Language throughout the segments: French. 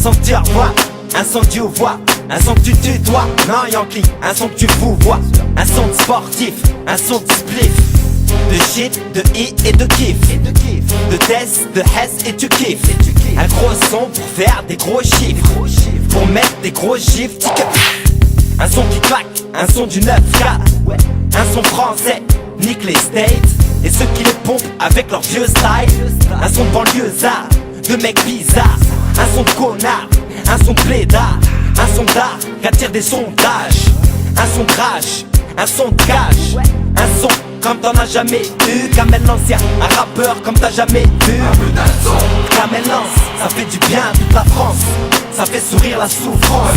son que tu revois, un son que tu vois, un son que tu tutoies. Non Yankee, un son que tu fous vois, un son de sportif, un son de spliff. De shit, de i et de kiff. De test, de hess et tu kiffes. Un gros son pour faire des gros chiffres, pour mettre des gros chiffres. Un son qui claque, un son du 9K. Un son français, nique les States et ceux qui les pompent avec leur vieux style. Un son de banlieusard, de mecs bizarres. Un son de connard, un son de blédard. Un son d'art qui attire des sondages. Un son de rage, un son de cash. Un son comme t'en as jamais eu. Kamel l'ancien, un rappeur comme t'as jamais vu. Kamel Lance, ça fait du bien à toute la France. Ça fait sourire la souffrance.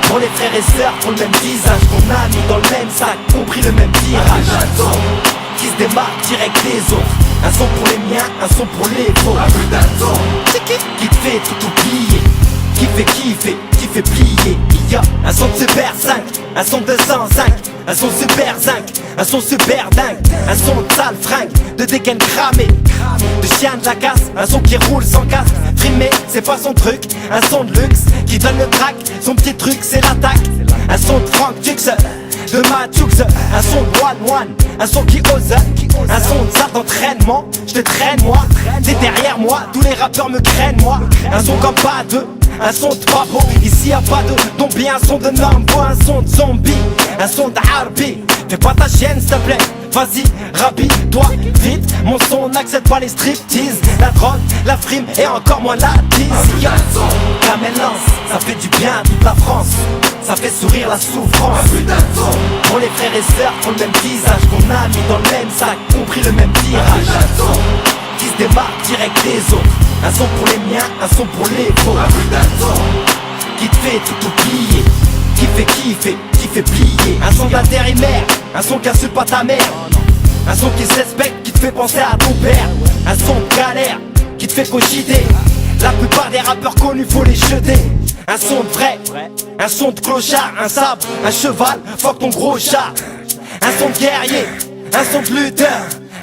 Pour les frères et sœurs, pour le même visage, qu'on a mis dans le même sac, compris le même tirage. Qui se démarque direct des autres. Un son pour les miens, un son pour les vôtres. Qui te fait tout oublier, qui fait kiffer, qui fait plier. Il y a un son de Super 5, un son de 205, un son super zinc, un son super dingue, un son de sale fringue, de dégaine cramé, de chien de la casse, un son qui roule sans casque. Frimé, c'est pas son truc, un son de luxe qui donne le track, son petit truc c'est l'attaque. Un son de Frank Dux, de Matux, un son de One, un son qui ose, un son de salle d'entraînement. Je te traîne moi, t'es derrière moi, tous les rappeurs me craignent moi. Un son comme pas deux, un son de pabo, ici y'a pas de zombie, un son de Nambo, un son de zombie, un son de harbi. Fais pas ta chienne s'il te plaît, vas-y, rapide-toi, vite. Mon son n'accepte pas les striptease, la drogue, la frime et encore moins la tease. Kamel Lance, ça fait du bien à toute la France. Ça fait sourire la souffrance. Pour les frères et sœurs, pour le même visage, qu'on a mis dans le même sac, compris le même tirage. Qui se démarque direct des autres. Un son pour les miens, un son pour les vôtres. Qui te fait tout oublier, qui fait kiffer, qui fait plier. Un son d'intérimaire, un son qui insulte pas ta mère. Un son qui se respecte, qui te fait penser à ton père. Un son de galère, qui te fait cogiter. La plupart des rappeurs connus faut les jeter. Un son de vrai, un son de clochard, un sabre, un cheval, fuck ton gros chat. Un son de guerrier, un son de lutteur,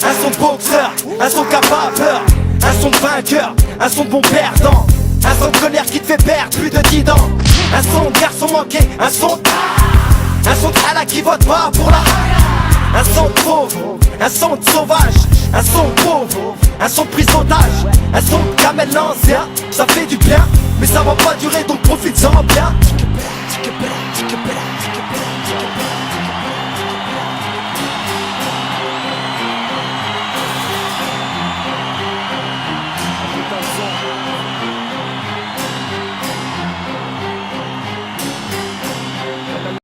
un son de boxeur, un son qui a pas peur. Un son de vainqueur, un son de bon perdant. Un son de colère qui te fait perdre plus de 10 dents. Un son de garçon manqué, un son de hala qui vote pas pour la. Un son de pauvre, un son de sauvage, un son de pauvre, un son de prise d'otage. Un son de Kamel l'ancien, ça fait du bien, mais ça va pas durer donc profite-en bien.